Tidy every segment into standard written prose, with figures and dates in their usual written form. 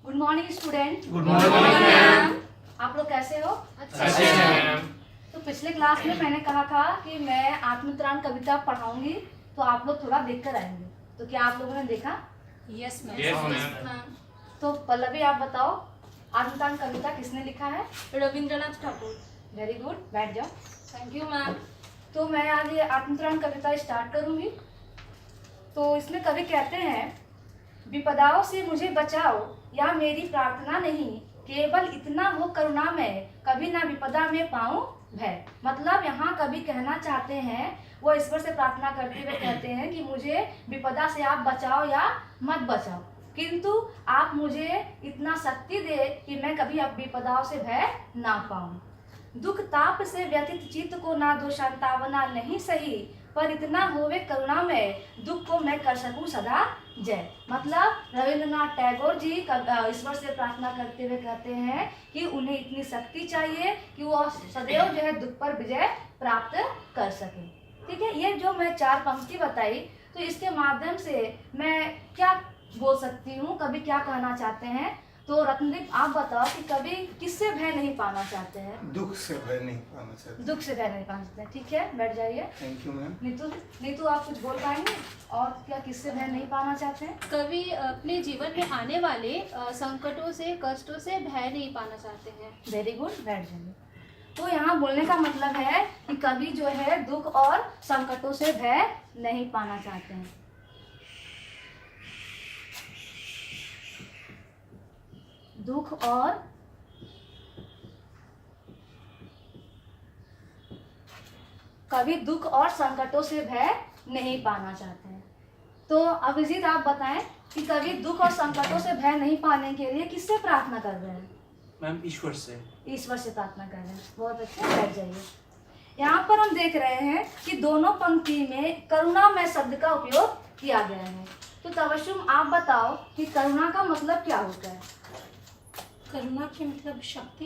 Good morning student. Good morning ma'am. आप लोग कैसे हो? अच्छे हैं मैम। तो पिछले क्लास में मैंने कहा था कि मैं आत्मत्राण कविता पढ़ाऊंगी, तो आप लोग थोड़ा देख कर आएंगे। तो क्या आप लोगों ने देखा? Yes ma'am. Yes ma'am. तो पल्लवी आप बताओ, आत्मत्राण कविता किसने लिखा है? रविंद्रनाथ ठाकुर। वेरी गुड, बैठ जाओ। Thank you ma'am. तो मैं आज ये आत्मत्राण कविता स्टार्ट करूंगी। तो इसमें कवि कहते हैं, विपदाओं से मुझे बचाओ या मेरी प्रार्थना नहीं, केवल इतना हो करुणा में, कभी ना विपदा में पाऊं भय। मतलब यहाँ कवि कहना चाहते हैं, वो ईश्वर से प्रार्थना करते हुए कहते हैं कि मुझे विपदा से आप बचाओ या मत बचाओ, किंतु आप मुझे इतना शक्ति दे कि मैं कभी अब विपदाओं से भय ना पाऊं। दुख ताप से व्यथित चित्त को ना दो सांत्वना नहीं सही, पर इतना होवे करुणा में, दुख को मैं कर सकूं सदा जय। मतलब रविंद्रनाथ टैगोर जी ईश्वर से प्रार्थना करते हुए कहते हैं कि उन्हें इतनी शक्ति चाहिए कि वो सदैव जो है दुख पर विजय प्राप्त कर सके। ठीक है, ये जो मैं 4 पंक्ति बताई, तो इसके माध्यम से मैं क्या बोल सकती हूँ, कवि क्या कहना चाहते हैं। तो रत्नदीप आप बताओ कि कवि किससे भय नहीं पाना चाहते हैं? दुख से भय नहीं पाना चाहते। दुख से भय नहीं पाना चाहते हैं। ठीक है, बैठ जाइए। Thank you ma'am. नीतू आप कुछ बोल पाएंगे? और क्या किससे भय नहीं पाना चाहते हैं? कवि अपने जीवन में आने वाले संकटों से, कष्टों से भय नहीं पाना चाहते हैं। वेरी गुड, बैठ जाइए। तो यहाँ बोलने का मतलब है कि कवि जो है दुख और संकटों से भय नहीं पाना चाहते हैं। दुख और कभी दुख और संकटों से भय नहीं पाना चाहते हैं। तो अभिजीत आप बताएं कि कभी दुख और संकटों से भय नहीं पाने के लिए किससे प्रार्थना कर रहे हैं? मैम ईश्वर से। ईश्वर से प्रार्थना कर रहे हैं। बहुत अच्छा, बैठ जाइए। यहाँ पर हम देख रहे हैं कि दोनों पंक्ति में करुणामय शब्द का उपयोग किया गया है। तो तबस्सुम आप बताओ कि करुणा का मतलब क्या होता है? करुणा के मतलब शक्ति।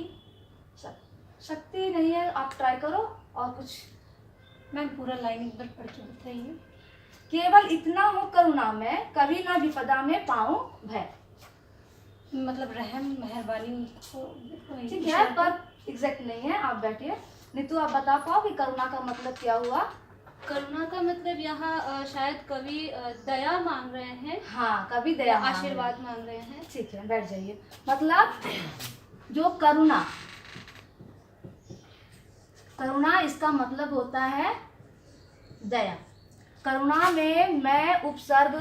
शक्ति नहीं है, आप ट्राई करो और कुछ। मैम पूरा लाइन एक बार पढ़ के बताइए। केवल इतना हो करुणा में, कभी ना विपदा में पाऊं भय। मतलब रहम मेहरबानी को। ठीक है, पर एग्जैक्ट नहीं है। आप बैठिए। नीतू आप बता पाओ कि करुणा का मतलब क्या हुआ? करुणा का मतलब यहाँ शायद कवि दया मांग रहे हैं। हाँ, कभी दया मांग रहे हैं। आशीर्वाद मांग रहे हैं। ठीक है, बैठ जाइए। मतलब जो करुणा, करुणा इसका मतलब होता है दया। करुणा में मैं उपसर्ग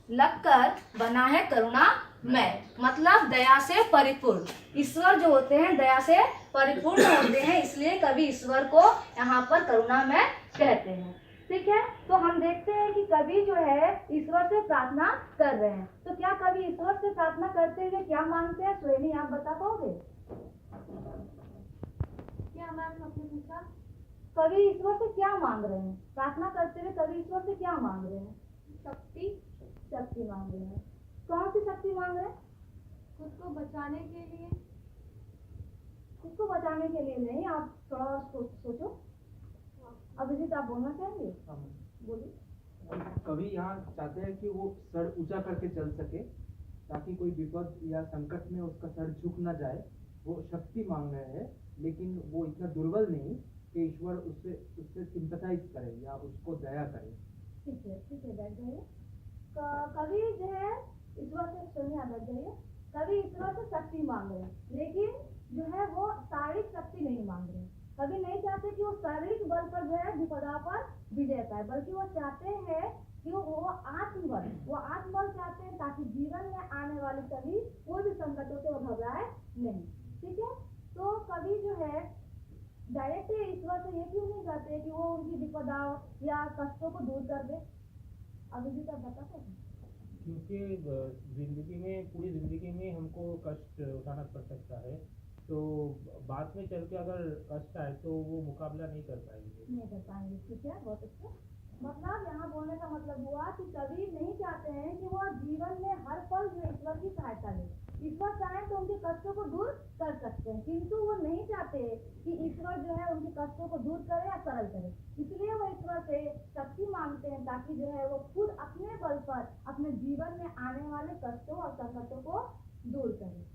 लगकर बना है करुणा में, मतलब दया से परिपूर्ण। ईश्वर जो होते हैं दया से परिपूर्ण होते हैं, इसलिए कवि ईश्वर को यहाँ पर करुणा में कहते हैं। ठीक है, तो हम देखते हैं कि कवि जो है ईश्वर से प्रार्थना कर रहे हैं। तो क्या कवि ईश्वर से प्रार्थना करते हुए क्या मांगते हैं? श्रेणी आप बता पाओगे? क्या मैम आपने पूछा? कवि ईश्वर से क्या मांग रहे हैं? प्रार्थना करते हुए कवि ईश्वर से क्या मांग रहे हैं? शक्ति। शक्ति मांग रहे हैं। कौन सी शक्ति मांग रहे हैं? खुद को बचाने के लिए। खुद को बचाने के लिए नहीं, आप थोड़ा सोचो। अभिजीत आप बोलना चाहेंगे? बोलिए। कवि यहाँ चाहते हैं कि वो सर ऊंचा करके चल सके, ताकि कोई विपद या संकट में उसका सर झुक ना जाए। वो शक्ति मांग रहे हैं, लेकिन वो इतना दुर्बल नहीं कि ईश्वर उससे सिंपैथाइज करे या उसको दया करे। ठीक है, बैठ जाइए। कवि जो है ईश्वर से, सुनिए, बैठ जाइए। कवि ईश्वर से शक्ति मांग रहे हैं, लेकिन जो है वो शारीरिक शक्ति नहीं मांग रहे हैं। कभी नहीं चाहते कि वो शारीरिक बल पर जो है विपदा पर विजय पाए, बल्कि वो चाहते हैं कि वो आत्मबल चाहते हैं, ताकि जीवन में आने वाले कभी कोई भी संकटों से वो घबराए नहीं। ठीक है, तो कभी जो है डायरेक्ट ईश्वर से ये क्यों नहीं चाहते कि वो उनकी विपदाओं या कष्टों को दूर कर दे? अभिजीत आप बता सकते? क्योंकि जिंदगी में, पूरी जिंदगी में हमको कष्ट उठाना पड़ सकता है, तो बाद में चल के अगर कष्ट आए तो वो मुकाबला नहीं कर पाएंगे। ठीक है, बहुत अच्छा। मतलब यहाँ बोलने का मतलब हुआ कि कवि नहीं चाहते हैं कि वो जीवन में हर पल जो ईश्वर की सहायता ले। ईश्वर चाहे तो उनके कष्टों को दूर कर सकते हैं, किंतु वो नहीं चाहते कि ईश्वर जो है उनके कष्टों को दूर करे या सरल करे। इसलिए वो ईश्वर से शक्ति मांगते हैं, ताकि जो है वो खुद अपने बल पर अपने जीवन में आने वाले कष्टों और संकटों को दूर करे।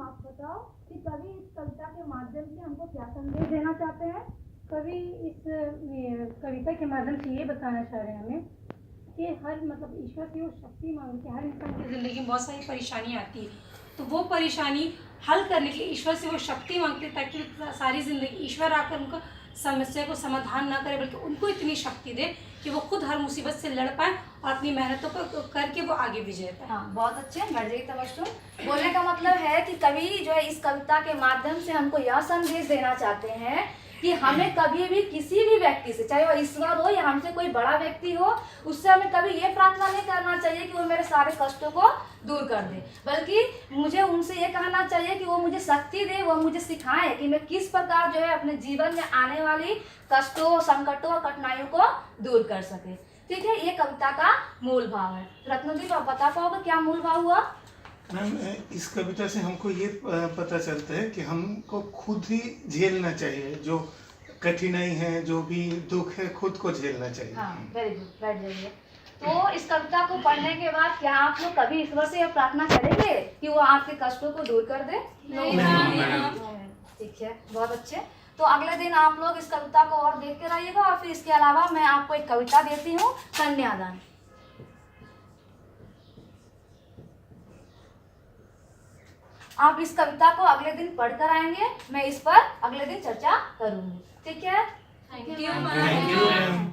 आप बताओ कि कवि इस कविता के माध्यम से हमको क्या संदेश देना चाहते हैं। कवि इस कविता के माध्यम से ये बताना चाह रहे हैं हमें कि हर मतलब ईश्वर की वो शक्ति मांगती है। हर इंसान की ज़िंदगी में बहुत सारी परेशानी आती है, तो वो परेशानी हल करने के लिए ईश्वर से वो शक्ति मांगते हैं, ताकि सारी ज़िंदगी ईश्वर आकर उनको समस्या को समाधान ना करे, बल्कि उनको इतनी शक्ति दे कि वो खुद हर मुसीबत से लड़ पाए और अपनी मेहनतों को करके वो आगे भी जाए पाए। हाँ, बहुत अच्छे। बैठ जाइए तवज्जो। बोलने का मतलब है कि कवि जो है इस कविता के माध्यम से हमको यह संदेश देना चाहते हैं कि हमें कभी भी किसी भी व्यक्ति से, चाहे वो ईश्वर हो या हमसे कोई बड़ा व्यक्ति हो, उससे हमें कभी ये प्रार्थना नहीं करना चाहिए कि वो मेरे सारे कष्टों को दूर कर दे, बल्कि मुझे उनसे ये कहना चाहिए कि वो मुझे शक्ति दे, वो मुझे सिखाए कि मैं किस प्रकार जो है अपने जीवन में आने वाली कष्टों, संकटों और कठिनाइयों को दूर कर सके। ठीक है, ये कविता का मूल भाव है। रत्नदीप, आप बता पाओगे क्या मूल भाव हुआ? मैम, इस कविता से हमको ये पता चलता है कि हमको खुद ही झेलना चाहिए, जो कठिनाई है, जो भी दुख है, खुद को झेलना चाहिए। हाँ, वेरी गुड। बैठ जाइए। तो इस कविता को पढ़ने के बाद क्या आप लोग कभी ईश्वर से यह प्रार्थना करेंगे कि वो आपके कष्टों को दूर कर दे? नहीं मैडम। ठीक है, बहुत अच्छे। तो अगले दिन आप लोग इस कविता को और देखते रहिएगा, और फिर इसके अलावा मैं आपको एक कविता देती हूँ, कन्यादान। आप इस कविता को अगले दिन पढ़कर आएंगे, मैं इस पर अगले दिन चर्चा करूंगी। ठीक है? Thank you thank you ma'am.